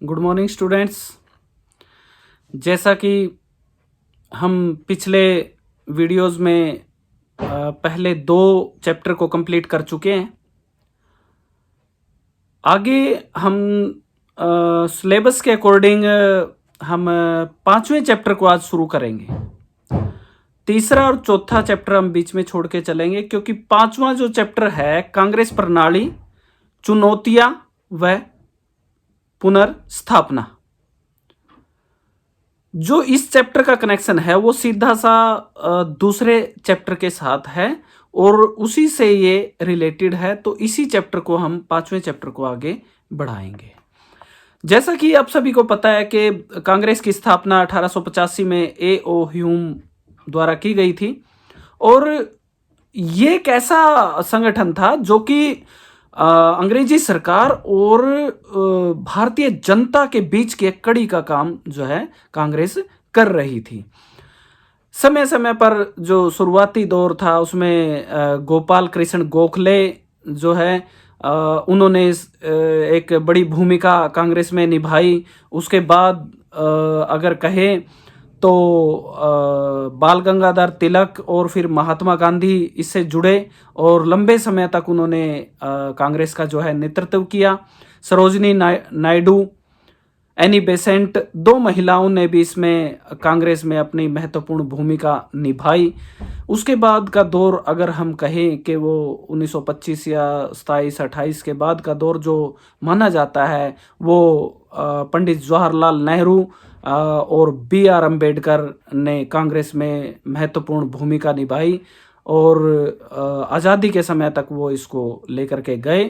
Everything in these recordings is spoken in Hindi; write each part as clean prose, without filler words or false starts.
Good morning students. जैसा कि हम पिछले वीडियोस में पहले 2 चैप्टर को कंप्लीट कर चुके हैं। आगे हम सिलेबस के अकॉर्डिंग हम 5वें चैप्टर को आज शुरू करेंगे। तीसरा और चौथा चैप्टर हम बीच में छोड़ के चलेंगे, क्योंकि 5वां जो चैप्टर है कांग्रेस प्रणाली, चुनौतियां व पुनर्स्थापना, जो इस चैप्टर का कनेक्शन है वो सीधा सा दूसरे चैप्टर के साथ है और उसी से ये रिलेटेड है। तो इसी चैप्टर को हम 5वें चैप्टर को आगे बढ़ाएंगे। जैसा कि आप सभी को पता है कि कांग्रेस की स्थापना 1885 में A.O. ह्यूम द्वारा की गई थी और ये एक ऐसा संगठन था जो कि अंग्रेजी सरकार और भारतीय जनता के बीच की एक कड़ी का काम जो है कांग्रेस कर रही थी। समय समय पर जो शुरुआती दौर था उसमें गोपाल कृष्ण गोखले जो है उन्होंने एक बड़ी भूमिका कांग्रेस में निभाई। उसके बाद अगर कहें तो बाल गंगाधर तिलक और फिर महात्मा गांधी इससे जुड़े और लंबे समय तक उन्होंने कांग्रेस का जो है नेतृत्व किया। सरोजिनी नायडू, एनी बेसेंट, 2 महिलाओं ने भी इसमें कांग्रेस में अपनी महत्वपूर्ण भूमिका निभाई। उसके बाद का दौर अगर हम कहें कि वो 1925 या 27-28 के बाद का दौर जो माना जाता है वो पंडित जवाहरलाल नेहरू और B.R. अम्बेडकर ने कांग्रेस में महत्वपूर्ण भूमिका निभाई और आज़ादी के समय तक वो इसको लेकर के गए।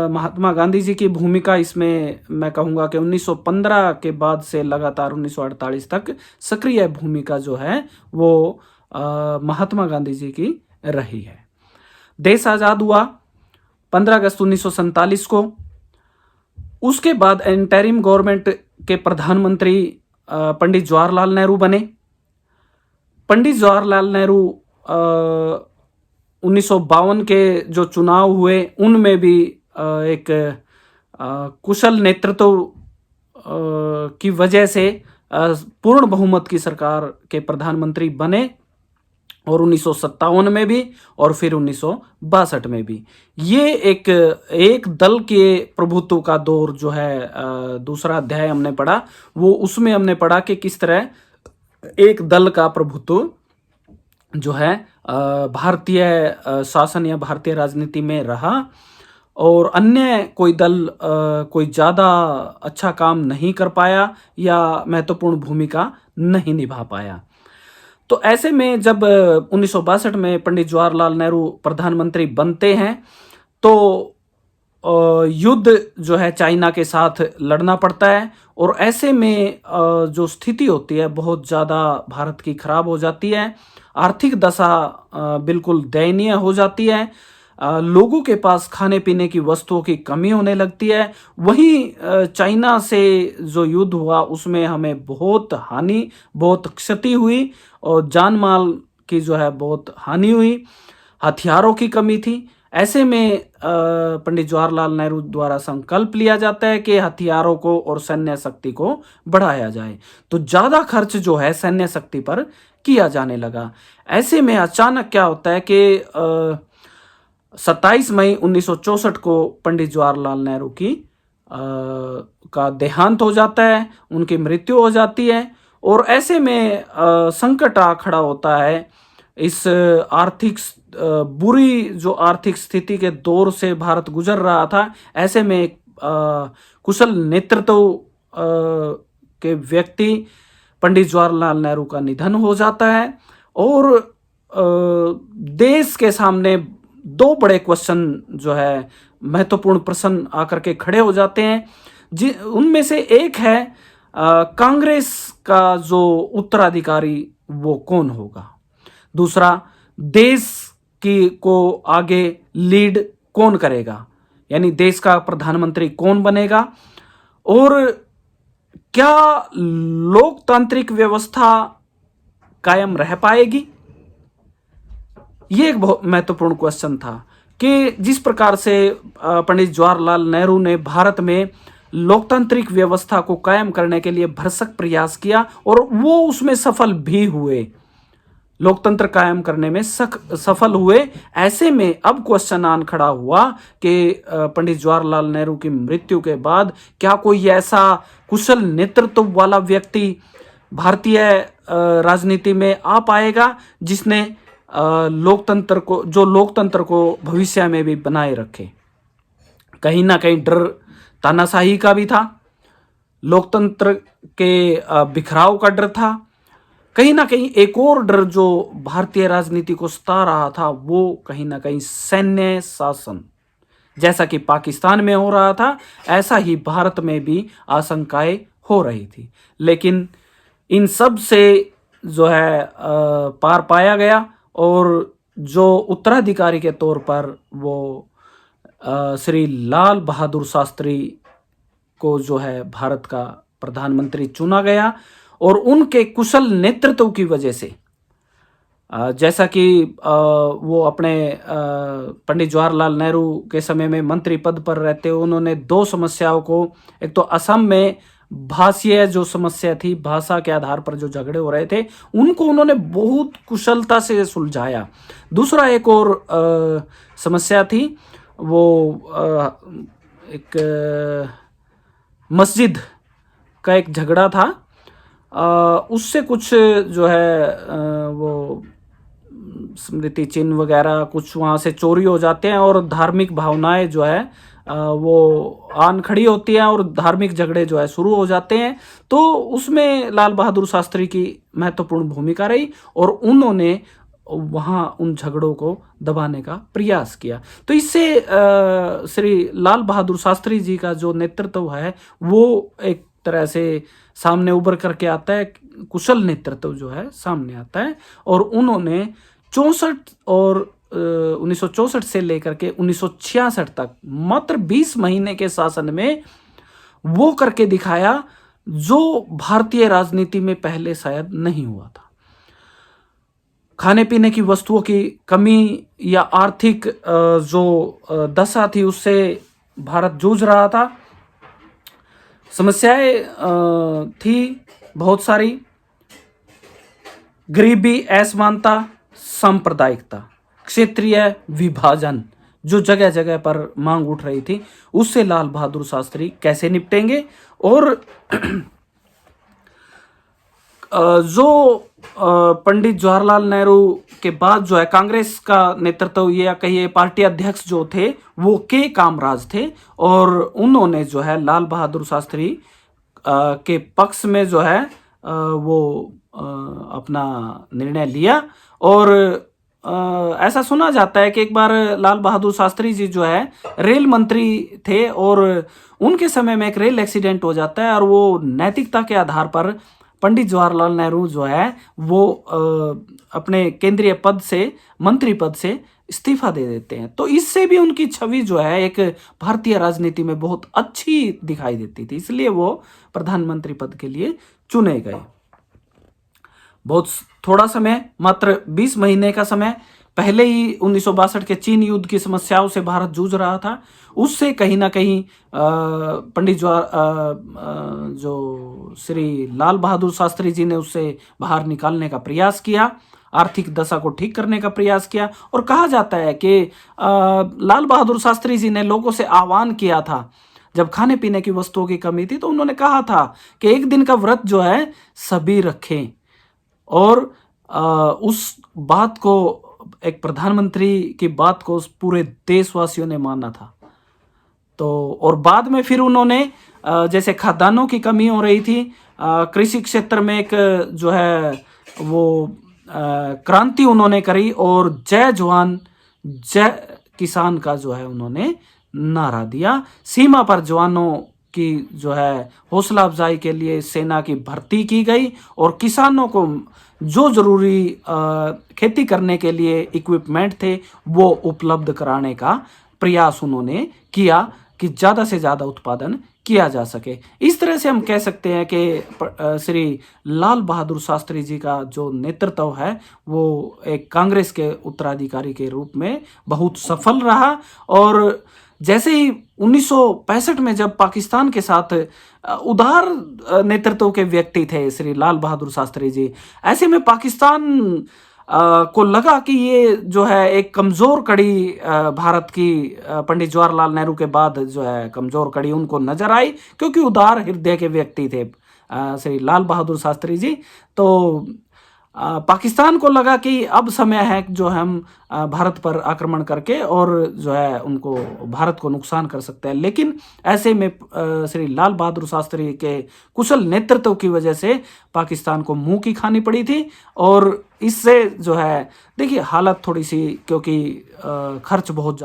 महात्मा गांधी जी की भूमिका इसमें मैं कहूँगा कि 1915 के बाद से लगातार 1948 तक सक्रिय भूमिका जो है वो महात्मा गांधी जी की रही है। देश आज़ाद हुआ 15 अगस्त 1947 को। उसके बाद इंटरिम गवर्नमेंट के प्रधानमंत्री पंडित जवाहरलाल नेहरू बने। पंडित जवाहरलाल नेहरू 1952 के जो चुनाव हुए उनमें भी एक कुशल नेतृत्व की वजह से पूर्ण बहुमत की सरकार के प्रधानमंत्री बने और 1957 में भी और फिर 1962 में भी। ये एक दल के प्रभुत्व का दौर जो है दूसरा अध्याय हमने पढ़ा, वो उसमें हमने पढ़ा कि किस तरह एक दल का प्रभुत्व जो है भारतीय शासन या भारतीय राजनीति में रहा और अन्य कोई दल कोई ज़्यादा अच्छा काम नहीं कर पाया या महत्वपूर्ण भूमिका नहीं निभा पाया। तो ऐसे में जब 1962 में पंडित जवाहरलाल नेहरू प्रधानमंत्री बनते हैं तो युद्ध जो है चाइना के साथ लड़ना पड़ता है और ऐसे में जो स्थिति होती है बहुत ज़्यादा भारत की खराब हो जाती है। आर्थिक दशा बिल्कुल दयनीय हो जाती है। लोगों के पास खाने पीने की वस्तुओं की कमी होने लगती है। वहीं चाइना से जो युद्ध हुआ उसमें हमें बहुत हानि, बहुत क्षति हुई और जान माल की जो है बहुत हानि हुई। हथियारों की कमी थी। ऐसे में पंडित जवाहरलाल नेहरू द्वारा संकल्प लिया जाता है कि हथियारों को और सैन्य शक्ति को बढ़ाया जाए। तो ज़्यादा खर्च जो है सैन्य शक्ति पर किया जाने लगा। ऐसे में अचानक क्या होता है कि 27 मई 1964 को पंडित जवाहरलाल नेहरू की का देहांत हो जाता है, उनकी मृत्यु हो जाती है और ऐसे में संकट आ खड़ा होता है। इस बुरी जो आर्थिक स्थिति के दौर से भारत गुजर रहा था, ऐसे में एक कुशल नेतृत्व के व्यक्ति पंडित जवाहरलाल नेहरू का निधन हो जाता है और देश के सामने 2 बड़े क्वेश्चन जो है महत्वपूर्ण प्रश्न आकर के खड़े हो जाते हैं। उनमें से एक है कांग्रेस का जो उत्तराधिकारी वो कौन होगा, दूसरा देश की को आगे लीड कौन करेगा, यानी देश का प्रधानमंत्री कौन बनेगा और क्या लोकतांत्रिक व्यवस्था कायम रह पाएगी। ये एक बहुत महत्वपूर्ण क्वेश्चन था कि जिस प्रकार से पंडित जवाहरलाल नेहरू ने भारत में लोकतांत्रिक व्यवस्था को कायम करने के लिए भरसक प्रयास किया और वो उसमें सफल भी हुए, लोकतंत्र कायम करने में सफल हुए। ऐसे में अब क्वेश्चन आन खड़ा हुआ कि पंडित जवाहरलाल नेहरू की मृत्यु के बाद क्या कोई ऐसा कुशल नेतृत्व वाला व्यक्ति भारतीय राजनीति में आ पाएगा जिसने लोकतंत्र को भविष्य में भी बनाए रखे। कहीं ना कहीं डर तानाशाही का भी था, लोकतंत्र के बिखराव का डर था, कहीं ना कहीं एक और डर जो भारतीय राजनीति को सता रहा था वो कहीं ना कहीं सैन्य शासन, जैसा कि पाकिस्तान में हो रहा था ऐसा ही भारत में भी आशंकाएं हो रही थी। लेकिन इन सब से जो है पार पाया गया और जो उत्तराधिकारी के तौर पर वो श्री लाल बहादुर शास्त्री को जो है भारत का प्रधानमंत्री चुना गया। और उनके कुशल नेतृत्व की वजह से जैसा कि वो अपने पंडित जवाहरलाल नेहरू के समय में मंत्री पद पर रहते हुए उन्होंने दो समस्याओं को, एक तो असम में भाषीय जो समस्या थी, भाषा के आधार पर जो झगड़े हो रहे थे उनको उन्होंने बहुत कुशलता से सुलझाया। दूसरा एक और समस्या थी, वो एक मस्जिद का एक झगड़ा था, उससे कुछ जो है वो स्मृति चिन्ह वगैरह कुछ वहाँ से चोरी हो जाते हैं और धार्मिक भावनाएं जो है वो आन खड़ी होती हैं और धार्मिक झगड़े जो है शुरू हो जाते हैं। तो उसमें लाल बहादुर शास्त्री की महत्वपूर्ण भूमिका रही और उन्होंने वहाँ उन झगड़ों को दबाने का प्रयास किया। तो इससे श्री लाल बहादुर शास्त्री जी का जो नेतृत्व है वो एक तरह से सामने उभर करके आता है, कुशल नेतृत्व जो है सामने आता है। और उन्होंने 64 और 1964 से लेकर के 1966 तक मात्र 20 महीने के शासन में वो करके दिखाया जो भारतीय राजनीति में पहले शायद नहीं हुआ था। खाने पीने की वस्तुओं की कमी या आर्थिक जो दशा थी उससे भारत जूझ रहा था, समस्याएं थी बहुत सारी, गरीबी, असमानता, सांप्रदायिकता, क्षेत्रीय विभाजन जो जगह जगह पर मांग उठ रही थी, उससे लाल बहादुर शास्त्री कैसे निपटेंगे। और जो पंडित जवाहरलाल नेहरू के बाद जो है कांग्रेस का नेतृत्व या कहिए पार्टी अध्यक्ष जो थे वो के कामराज थे और उन्होंने जो है लाल बहादुर शास्त्री के पक्ष में जो है वो अपना निर्णय लिया। और ऐसा सुना जाता है कि एक बार लाल बहादुर शास्त्री जी जो है रेल मंत्री थे और उनके समय में एक रेल एक्सीडेंट हो जाता है और वो नैतिकता के आधार पर पंडित जवाहरलाल नेहरू जो है वो अपने केंद्रीय पद से, मंत्री पद से इस्तीफा दे देते हैं। तो इससे भी उनकी छवि जो है एक भारतीय राजनीति में बहुत अच्छी दिखाई देती थी, इसलिए वो प्रधानमंत्री पद के लिए चुने गए। बहुत थोड़ा समय, मात्र 20 महीने का समय, पहले ही 1962 के चीन युद्ध की समस्याओं से भारत जूझ रहा था, उससे कहीं ना कहीं पंडित जो श्री लाल बहादुर शास्त्री जी ने उससे बाहर निकालने का प्रयास किया, आर्थिक दशा को ठीक करने का प्रयास किया। और कहा जाता है कि लाल बहादुर शास्त्री जी ने लोगों से आह्वान किया था, जब खाने पीने की वस्तुओं की कमी थी तो उन्होंने कहा था कि एक दिन का व्रत जो है सभी रखें। और उस बात को, एक प्रधानमंत्री की बात को पूरे देशवासियों ने माना था। तो और बाद में फिर उन्होंने जैसे खाद्यान्नों की कमी हो रही थी, कृषि क्षेत्र में एक जो है वो क्रांति उन्होंने करी और जय जवान जय किसान का जो है उन्होंने नारा दिया। सीमा पर जवानों की जो है हौसला अफजाई के लिए सेना की भर्ती की गई और किसानों को जो जरूरी खेती करने के लिए इक्विपमेंट थे वो उपलब्ध कराने का प्रयास उन्होंने किया कि ज़्यादा से ज़्यादा उत्पादन किया जा सके। इस तरह से हम कह सकते हैं कि श्री लाल बहादुर शास्त्री जी का जो नेतृत्व है वो एक कांग्रेस के उत्तराधिकारी के रूप में बहुत सफल रहा। और जैसे ही 1965 में जब पाकिस्तान के साथ उदार नेतृत्व के व्यक्ति थे श्री लाल बहादुर शास्त्री जी, ऐसे में पाकिस्तान को लगा कि ये जो है एक कमज़ोर कड़ी भारत की पंडित जवाहरलाल नेहरू के बाद जो है कमज़ोर कड़ी उनको नज़र आई, क्योंकि उदार हृदय के व्यक्ति थे श्री लाल बहादुर शास्त्री जी। तो पाकिस्तान को लगा कि अब समय है जो हम भारत पर आक्रमण करके और जो है उनको भारत को नुकसान कर सकते हैं। लेकिन ऐसे में श्री लाल बहादुर शास्त्री के कुशल नेतृत्व की वजह से पाकिस्तान को मुंह की खानी पड़ी थी, और इससे जो है देखिए हालत थोड़ी सी, क्योंकि खर्च बहुत